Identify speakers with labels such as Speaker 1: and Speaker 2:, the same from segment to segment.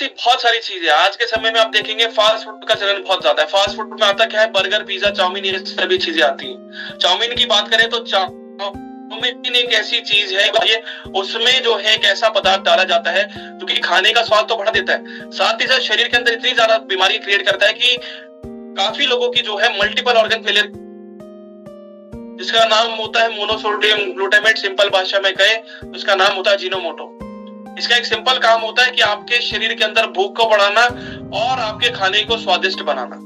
Speaker 1: ऐसी बहुत सारी चीजें आज के समय में आप देखेंगे, फास्ट फूड का चलन बहुत ज्यादा है। फास्ट फूड में आता क्या है, बर्गर, पिज्जा, चाउमीन, ये सभी चीजें आती हैं। चाउमीन की बात करें तो चाउमीन एक ऐसी चीज है, ये उसमें जो है एक ऐसा पदार्थ डाला जाता है जो कि खाने का स्वाद तो बढ़ा देता है, साथ ही साथ शरीर के अंदर इतनी ज्यादा बीमारी क्रिएट करता है कि काफी लोगों की जो है मल्टीपल ऑर्गन फेलियर, जिसका नाम होता है मोनोसोडियम ग्लूटामेट, सिंपल भाषा में कहे तो इसका नाम होता है अजीनोमोटो। इसका एक सिंपल काम होता है कि आपके शरीर के अंदर भूख को बढ़ाना और आपके खाने को स्वादिष्ट बनाना।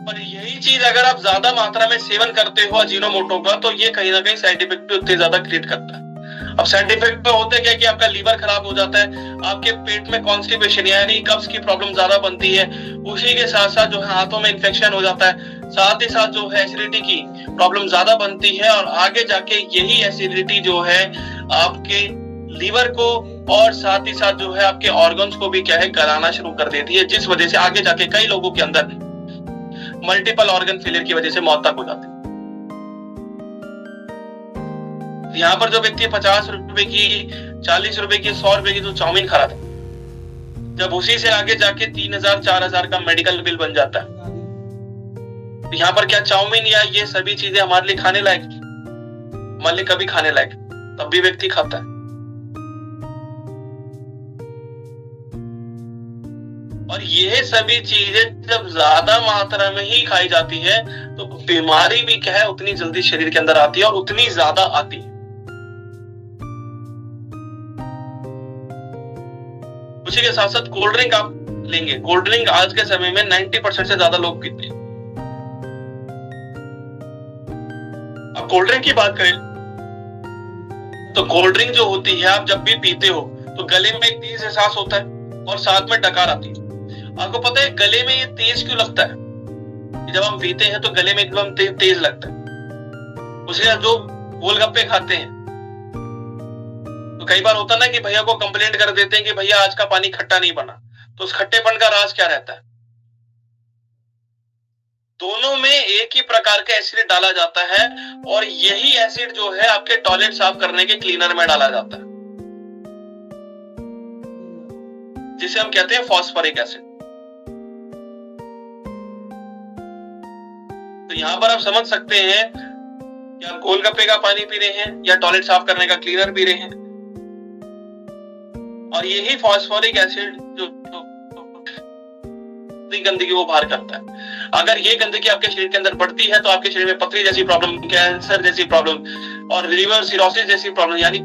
Speaker 1: पर यही चीज अगर आप ज्यादा मात्रा में सेवन करते हो अजीनोमोटो का, तो ये कहीं ना कहीं साइड इफेक्ट भी उतने ज्यादा क्रिएट करता है। अब साइड इफेक्ट में होते क्या कि आपका लीवर खराब हो जाता है, आपके पेट में कॉन्स्टिपेशन यानी कब्ज की प्रॉब्लम ज्यादा बनती है, उसी के साथ साथ जो है हाथों में इन्फेक्शन हो जाता है, साथ ही साथ जो है एसिडिटी की प्रॉब्लम ज्यादा बनती है, और आगे जाके यही एसिडिटी जो है आपके लीवर को और साथ ही साथ जो है आपके ऑर्गन्स को भी क्या है कराना शुरू कर देती है, जिस वजह से आगे जाके कई लोगों के अंदर मल्टीपल ऑर्गन फेलियर की वजह से मौत तक हो जाती है। यहाँ पर जो व्यक्ति 50 रुपए की, 40 रुपए की, 100 रुपए की जो चाउमीन खा रहा था, जब उसी से आगे जाके 3000 4000 का मेडिकल बिल बन जाता है, यहाँ पर क्या चाउमीन या ये सभी चीजें हमारे लिए खाने लायक, हमारे लिए कभी खाने लायक, तब भी व्यक्ति खाता है। और ये सभी चीजें जब ज्यादा मात्रा में ही खाई जाती है तो बीमारी भी क्या है उतनी जल्दी शरीर के अंदर आती है और उतनी ज्यादा आती है। उसी के साथ साथ कोल्ड ड्रिंक आप लेंगे, कोल्ड ड्रिंक आज के समय में 90% से ज्यादा लोग पीते हैं। अब कोल्ड ड्रिंक की बात करें तो कोल्ड ड्रिंक जो होती है, आप जब भी पीते हो तो गले में एक तेज एहसास होता है और साथ में डकार आती है। आपको पता है गले में ये तेज क्यों लगता है? जब हम पीते हैं तो गले में एकदम तेज लगता है। उसे जो गोलगप्पे खाते हैं तो कई बार होता है ना कि भैया को कंप्लेंट कर देते हैं कि भैया आज का पानी खट्टा नहीं बना, तो उस खट्टेपन का राज क्या रहता है? दोनों में एक ही प्रकार का एसिड डाला जाता है और यही एसिड जो है आपके टॉयलेट साफ करने के क्लीनर में डाला जाता है, जिसे हम कहते हैं फॉस्फोरिक एसिड। तो यहां पर आप समझ सकते हैं कि आप गोलगप्पे का पानी पी रहे हैं या टॉयलेट साफ करने का क्लीनर पी रहे हैं, और यही फॉस्फोरिक एसिड जो गंदगी वो बाहर करता है। अगर ये गंदगी आपके शरीर के अंदर बढ़ती है तो आपके शरीर में पथरी जैसी प्रॉब्लम, कैंसर जैसी प्रॉब्लम और लिवर सिरोसिस जैसी प्रॉब्लम, यानी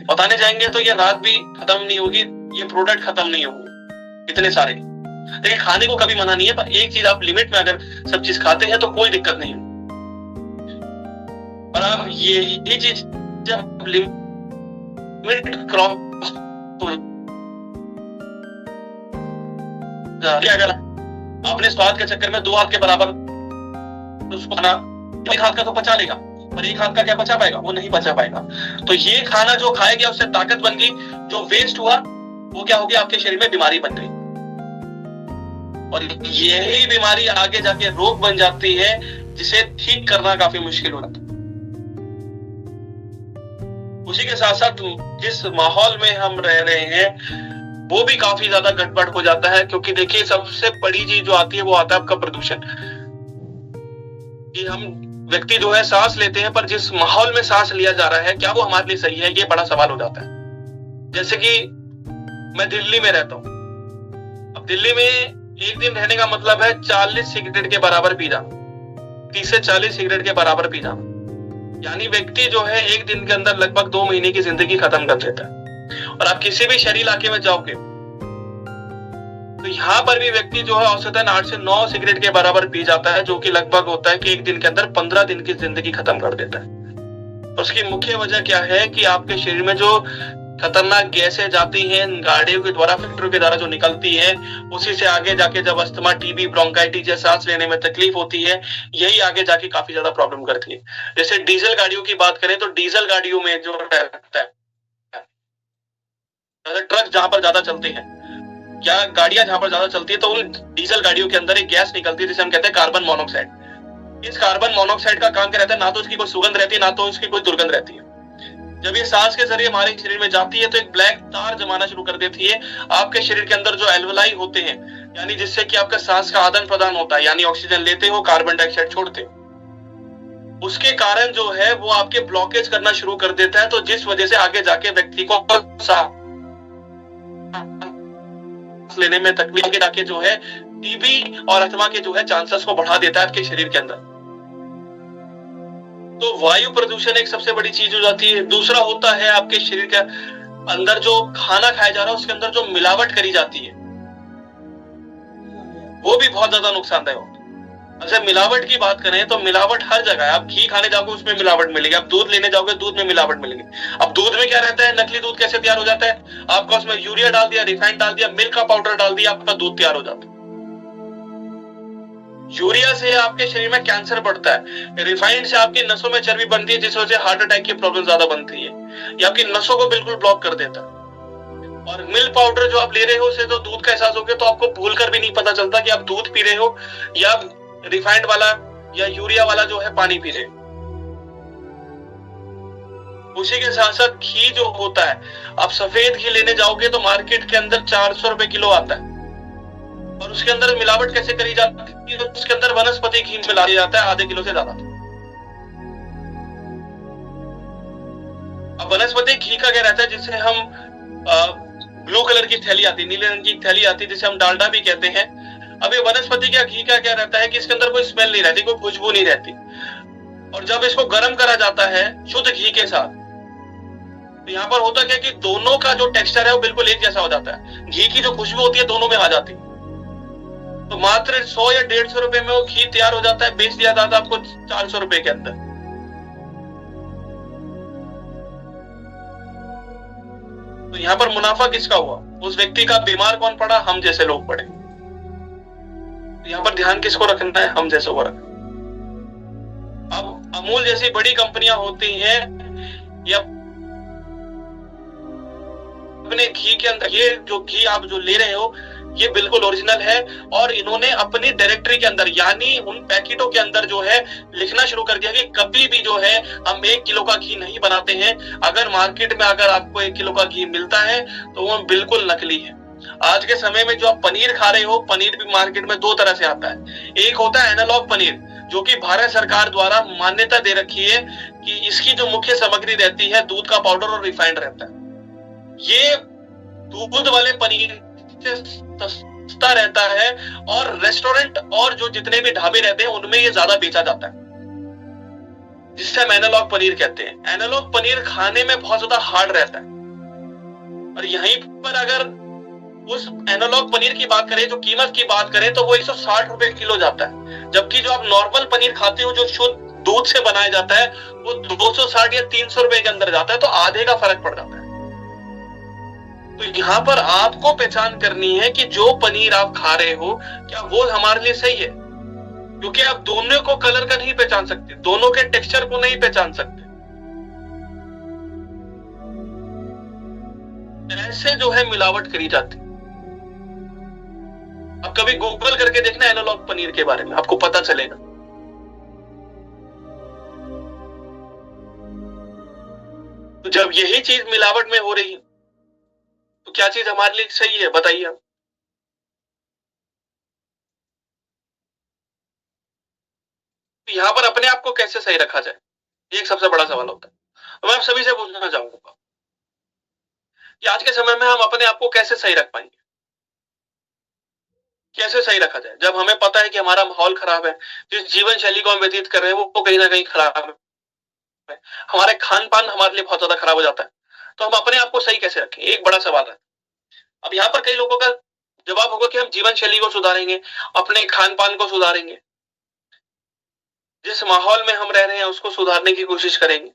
Speaker 1: बताने जाएंगे तो ये रात भी खत्म नहीं होगी, ये प्रोडक्ट खत्म नहीं होगी, इतने सारे। लेकिन खाने को कभी मना नहीं है, पर एक चीज आप लिमिट में अगर सब चीज खाते हैं तो कोई दिक्कत नहीं है। पर आप ये चीज जब लिमिट क्रॉस क्या करा, अपने स्वाद के चक्कर में 2 हाथ के बराबर उसको खाना, एक हाथ का तो पचा लेगा पर एक हाथ का क्या पचा पाएगा? वो नहीं पचा पाएगा। तो ये खाना जो खाया गया उससे ताकत बन गई, जो वेस्ट हुआ वो क्या हो गया? आपके शरीर में बीमारी बन गई, और यही बीमारी आगे जाके रोग बन जाती है, जिसे ठीक करना काफी मुश्किल हो जाता है। उसी के साथ साथ जिस माहौल में हम रह रहे हैं वो भी काफी ज्यादा गड़बड़ हो जाता है, क्योंकि देखिए सबसे बड़ी चीज जो आती है वो आता है आपका प्रदूषण। कि हम व्यक्ति जो है सांस लेते हैं, पर जिस माहौल में सांस लिया जा रहा है क्या वो हमारे लिए सही है, ये बड़ा सवाल हो जाता है। जैसे कि मैं दिल्ली में रहता हूं, अब दिल्ली में एक दिन रहने का मतलब है 40 सिगरेट के बराबर पी जाना, 30 से 40 सिगरेट के बराबर पी जाना, यानी व्यक्ति जो है एक दिन के अंदर लगभग 2 महीने की जिंदगी खत्म कर देता है। और आप किसी भी शहरी इलाके में जाओगे तो यहाँ पर भी व्यक्ति जो है औसतन 8 से 9 सिगरेट के बराबर पी जाता है, जो कि लगभग होता है कि एक दिन के अंदर 15 दिन की जिंदगी खत्म कर देता है। उसकी मुख्य वजह क्या है कि आपके शरीर में जो खतरनाक गैसें जाती हैं गाड़ियों के द्वारा, फैक्ट्रियों के द्वारा जो निकलती है, उसी से आगे जाके जब अस्थमा, टीबी, ब्रोंकाइटिस या सांस लेने में तकलीफ होती है, यही आगे जाके काफी ज्यादा प्रॉब्लम करती है। जैसे डीजल गाड़ियों की बात करें तो डीजल गाड़ियों में जो रहता है, ट्रक जहां पर ज्यादा चलते हैं या गाड़ियां जहां पर ज्यादा चलती है, तो उन डीजल गाड़ियों के अंदर एक गैस निकलती है जिसे हम कहते हैं कार्बन मोनोऑक्साइड। इस कार्बन मोनोऑक्साइड का काम क्या रहता है? ना तो उसकी कोई सुगंध रहती है, ना तो उसकी कोई दुर्गंध रहती है। जब ये सांस के जरिए हमारे शरीर में जाती है तो एक ब्लैक तार जमाना शुरू कर देती है आपके शरीर के अंदर जो एल्वलाई होते हैं, यानी जिससे कि आपका सांस का आदान प्रदान होता है, यानी ऑक्सीजन लेते हो कार्बन डाइऑक्साइड छोड़ते हो, उसके कारण जो है वो आपके ब्लॉकेज करना शुरू कर देता है, तो जिस वजह से आगे जाके व्यक्ति को सांस लेने में तकलीफ के जाके जो है टीबी और अस्थमा के जो है चांसेस को बढ़ा देता है आपके शरीर के अंदर। तो वायु प्रदूषण एक सबसे बड़ी चीज हो जाती है। दूसरा होता है आपके शरीर के अंदर जो खाना खाया जा रहा है उसके अंदर जो मिलावट करी जाती है वो भी बहुत ज्यादा नुकसानदायक होता है। अच्छा, मिलावट की बात करें तो मिलावट हर जगह है। आप घी खाने जाओगे उसमें मिलावट मिलेगी, आप दूध लेने जाओगे दूध में मिलावट मिलेगी। अब दूध में क्या रहता है, नकली दूध कैसे तैयार हो जाता है, आपका उसमें यूरिया डाल दिया, रिफाइंड डाल दिया, मिल्क का पाउडर डाल दिया, आपका दूध तैयार हो जाता है। यूरिया से आपके शरीर में कैंसर बढ़ता है, रिफाइंड से आपकी नसों में चर्बी बनती है जिस वजह से हार्ट अटैक की प्रॉब्लम ज्यादा बनती है, ये आपकी नसों को बिल्कुल ब्लॉक कर देता है। और मिल्क पाउडर जो आप ले रहे हो उससे तो दूध का एहसास हो गया, तो आपको भूलकर भी नहीं पता चलता कि आप दूध पी रहे हो या रिफाइंड वाला या यूरिया वाला जो है पानी पी रहे हो। उसी के साथ साथ घी जो होता है, आप सफेद घी लेने जाओगे तो मार्केट के अंदर 400 रुपए किलो आता है, और उसके अंदर मिलावट कैसे करी जाती है, तो उसके अंदर वनस्पति घी मिला दिया जाता है आधे किलो से ज्यादा। अब वनस्पति घी का क्या रहता है, जिससे हम ब्लू कलर की थैली आती है, नीले रंग की थैली आती है जिसे हम डालडा भी कहते हैं। अब ये वनस्पति का घी का क्या रहता है कि इसके अंदर कोई स्मेल नहीं रहती, कोई खुशबू नहीं रहती, और जब इसको गर्म करा जाता है शुद्ध घी के साथ तो यहाँ पर होता क्या कि दोनों का जो टेक्सचर है वो बिल्कुल एक जैसा हो जाता है, घी की जो खुशबू होती है दोनों में आ जाती है। तो मात्र 100 या 150 रुपए में वो घी तैयार हो जाता है, बेच दिया जाता है आपको 400 रुपए के अंदर। तो यहाँ पर मुनाफा किसका हुआ, उस व्यक्ति का। बीमार कौन पड़ा, हम जैसे लोग पड़े। तो यहाँ पर ध्यान किसको रखना है, हम जैसे को रखना। अब अमूल जैसी बड़ी कंपनियां होती हैं या अपने घी के अंदर, ये जो घी आप जो ले रहे हो ये बिल्कुल ओरिजिनल है, और इन्होंने अपनी डायरेक्टरी के अंदर यानी उन पैकेटों के अंदर जो है लिखना शुरू कर दिया कि कभी भी जो है हम 1 किलो का घी नहीं बनाते हैं। अगर मार्केट में अगर आपको 1 किलो का घी मिलता है तो वो बिल्कुल नकली है। आज के समय में जो आप पनीर खा रहे हो, पनीर भी मार्केट में 2 तरह से आता है। एक होता है एनालॉग पनीर, जो कि भारत सरकार द्वारा मान्यता दे रखी है कि इसकी जो मुख्य सामग्री रहती है दूध का पाउडर और रिफाइंड रहता है। ये दूध वाले पनीर से सस्ता रहता है, और रेस्टोरेंट और जो जितने भी ढाबे रहते हैं उनमें ये ज्यादा बेचा जाता है, जिससे हम एनालॉग पनीर कहते हैं। एनालॉग पनीर खाने में बहुत ज्यादा हार्ड रहता है, और यहीं पर अगर उस एनालॉग पनीर की बात करें, जो कीमत की बात करें, तो वो 160 रुपए किलो जाता है, जबकि जो आप नॉर्मल पनीर खाते हो जो शुद्ध दूध से बनाया जाता है वो 260 या 300 रुपए के अंदर जाता है, तो आधे का फर्क पड़ जाता है। तो यहाँ पर आपको पहचान करनी है कि जो पनीर आप खा रहे हो क्या वो हमारे लिए सही है, क्योंकि आप दोनों को कलर का नहीं पहचान सकते, दोनों के टेक्सचर को नहीं पहचान सकते। ऐसे जो है मिलावट करी जाती। अब कभी गूगल करके देखना एनालॉग पनीर के बारे में, आपको पता चलेगा। तो जब यही चीज मिलावट में हो रही है तो क्या चीज हमारे लिए सही है, बताइए आप। तो यहां पर अपने आप को कैसे सही रखा जाए, ये एक सबसे बड़ा सवाल होता है। तो मैं आप सभी से पूछना चाहूंगा कि आज के समय में हम अपने आप को कैसे सही रख पाएंगे, कैसे सही रखा जाए, जब हमें पता है कि हमारा माहौल खराब है, जिस जीवन शैली को हम व्यतीत कर रहे हैं वो कहीं ना कहीं खराब है, हमारे खान पान हमारे लिए बहुत ज्यादा खराब हो जाता है। तो हम अपने आप को सही कैसे रखें, एक बड़ा सवाल है। अब यहाँ पर कई लोगों का जवाब होगा कि हम जीवन शैली को सुधारेंगे, अपने खान पान को सुधारेंगे, जिस माहौल में हम रह रहे हैं उसको सुधारने की कोशिश करेंगे।